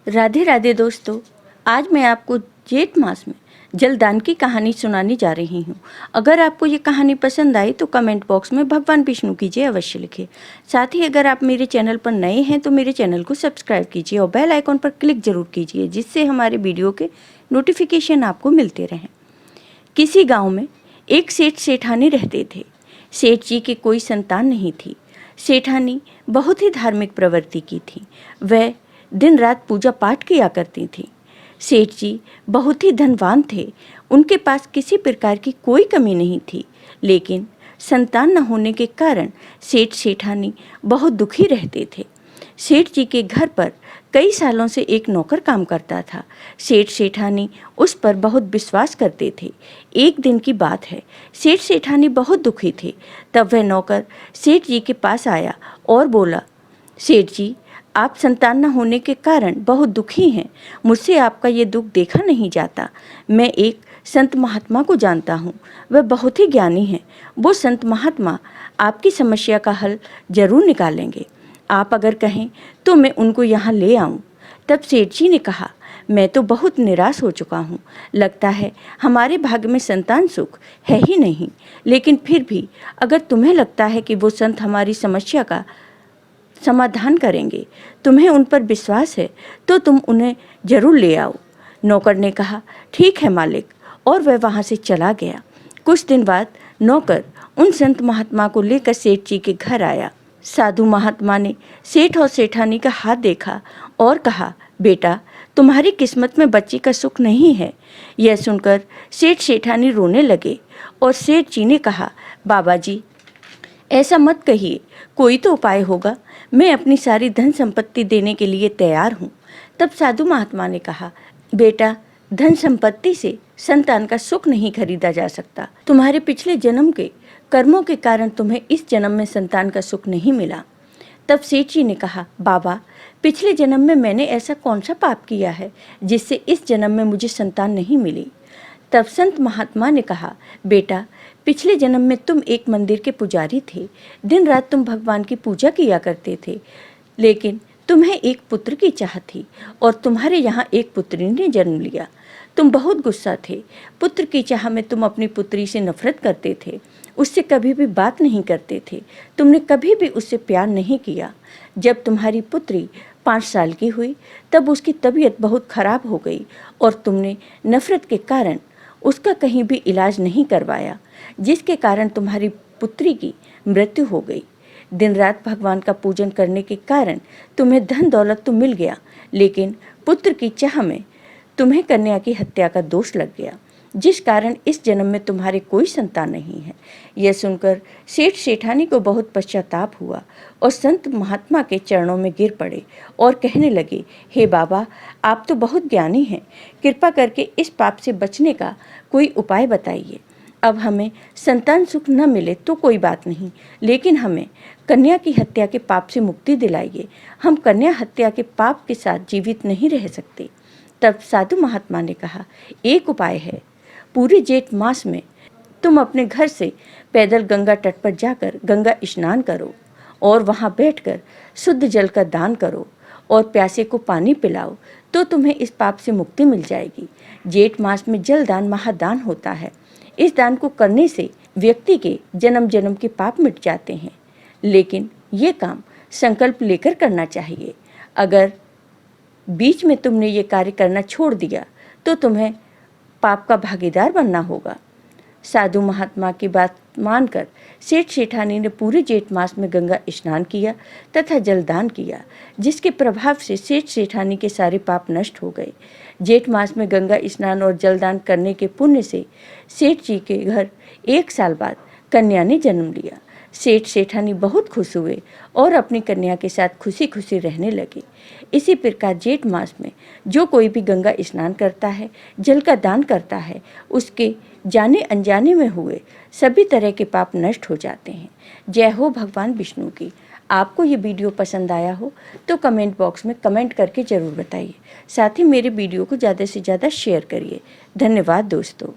राधे राधे दोस्तों, आज मैं आपको जेठ मास में जलदान की कहानी सुनाने जा रही हूँ। अगर आपको ये कहानी पसंद आई तो कमेंट बॉक्स में भगवान विष्णु की जय अवश्य लिखिए। साथ ही अगर आप मेरे चैनल पर नए हैं तो मेरे चैनल को सब्सक्राइब कीजिए और बेल आइकॉन पर क्लिक जरूर कीजिए, जिससे हमारे वीडियो के नोटिफिकेशन आपको मिलते रहें। किसी गाँव में एक सेठ सेठानी रहते थे। सेठ जी की कोई संतान नहीं थी। सेठानी बहुत ही धार्मिक प्रवृत्ति की थी। वह दिन रात पूजा पाठ किया करती थी। सेठ जी बहुत ही धनवान थे। उनके पास किसी प्रकार की कोई कमी नहीं थी, लेकिन संतान न होने के कारण सेठ सेठानी बहुत दुखी रहते थे। सेठ जी के घर पर कई सालों से एक नौकर काम करता था। सेठ सेठानी उस पर बहुत विश्वास करते थे। एक दिन की बात है, सेठ सेठानी बहुत दुखी थे। तब वह नौकर सेठ जी के पास आया और बोला, सेठ जी, आप संतान न होने के कारण बहुत दुखी हैं। मुझसे आपका ये दुख देखा नहीं जाता। मैं एक संत महात्मा को जानता हूँ। वह बहुत ही ज्ञानी हैं। वो संत महात्मा आपकी समस्या का हल जरूर निकालेंगे। आप अगर कहें तो मैं उनको यहाँ ले आऊँ। तब सेठ जी ने कहा, मैं तो बहुत निराश हो चुका हूँ। लगता है हमारे भाग्य में संतान सुख है ही नहीं। लेकिन फिर भी अगर तुम्हें लगता है कि वो संत हमारी समस्या का समाधान करेंगे, तुम्हें उन पर विश्वास है, तो तुम उन्हें जरूर ले आओ। नौकर ने कहा, ठीक है मालिक, और वह वहाँ से चला गया। कुछ दिन बाद नौकर उन संत महात्मा को लेकर सेठ जी के घर आया। साधु महात्मा ने सेठ और सेठानी का हाथ देखा और कहा, बेटा, तुम्हारी किस्मत में बच्चे का सुख नहीं है। यह सुनकर सेठ सेठानी रोने लगे और सेठ जी ने कहा, बाबा जी, ऐसा मत कहिए, कोई तो उपाय होगा। मैं अपनी सारी धन संपत्ति देने के लिए तैयार हूँ। तब साधु महात्मा ने कहा, बेटा, धन संपत्ति से संतान का सुख नहीं खरीदा जा सकता। तुम्हारे पिछले जन्म के कर्मों के कारण तुम्हें इस जन्म में संतान का सुख नहीं मिला। तब सेठ जी ने कहा, बाबा, पिछले जन्म में मैंने ऐसा कौन सा पाप किया है जिससे इस जन्म में मुझे संतान नहीं मिली। तब संत महात्मा ने कहा, बेटा, पिछले जन्म में तुम एक मंदिर के पुजारी थे। दिन रात तुम भगवान की पूजा किया करते थे, लेकिन तुम्हें एक पुत्र की चाह थी और तुम्हारे यहाँ एक पुत्री ने जन्म लिया। तुम बहुत गुस्सा थे। पुत्र की चाह में तुम अपनी पुत्री से नफरत करते थे, उससे कभी भी बात नहीं करते थे। तुमने कभी भी उससे प्यार नहीं किया। जब तुम्हारी पुत्री 5 साल की हुई तब उसकी तबीयत बहुत खराब हो गई और तुमने नफरत के कारण उसका कहीं भी इलाज नहीं करवाया, जिसके कारण तुम्हारी पुत्री की मृत्यु हो गई। दिन रात भगवान का पूजन करने के कारण तुम्हें धन दौलत तो मिल गया, लेकिन पुत्र की चाह में तुम्हें कन्या की हत्या का दोष लग गया, जिस कारण इस जन्म में तुम्हारे कोई संतान नहीं है। यह सुनकर सेठ सेठानी को बहुत पश्चाताप हुआ और संत महात्मा के चरणों में गिर पड़े और कहने लगे, हे बाबा, आप तो बहुत ज्ञानी हैं, कृपा करके इस पाप से बचने का कोई उपाय बताइए। अब हमें संतान सुख न मिले तो कोई बात नहीं, लेकिन हमें कन्या की हत्या के पाप से मुक्ति दिलाइए। हम कन्या हत्या के पाप के साथ जीवित नहीं रह सकते। तब साधु महात्मा ने कहा, एक उपाय है। पूरे जेठ मास में तुम अपने घर से पैदल गंगा तट पर जाकर गंगा स्नान करो और वहां बैठकर शुद्ध जल का दान करो और प्यासे को पानी पिलाओ, तो तुम्हें इस पाप से मुक्ति मिल जाएगी। जेठ मास में जल दान महादान होता है। इस दान को करने से व्यक्ति के जन्म जन्म के पाप मिट जाते हैं, लेकिन ये काम संकल्प लेकर करना चाहिए। अगर बीच में तुमने ये कार्य करना छोड़ दिया तो तुम्हें पाप का भागीदार बनना होगा। साधु महात्मा की बात मानकर सेठ सेठानी ने पूरे जेठ मास में गंगा स्नान किया तथा जलदान किया, जिसके प्रभाव से सेठ सेठानी के सारे पाप नष्ट हो गए। जेठ मास में गंगा स्नान और जलदान करने के पुण्य से सेठ जी के घर 1 साल बाद कन्या ने जन्म लिया। सेठ सेठानी बहुत खुश हुए और अपनी कन्या के साथ खुशी खुशी रहने लगे। इसी प्रकार जेठ मास में जो कोई भी गंगा स्नान करता है, जल का दान करता है, उसके जाने अनजाने में हुए सभी तरह के पाप नष्ट हो जाते हैं। जय हो भगवान विष्णु की। आपको ये वीडियो पसंद आया हो तो कमेंट बॉक्स में कमेंट करके ज़रूर बताइए। साथ ही मेरे वीडियो को ज़्यादा से ज़्यादा शेयर करिए। धन्यवाद दोस्तों।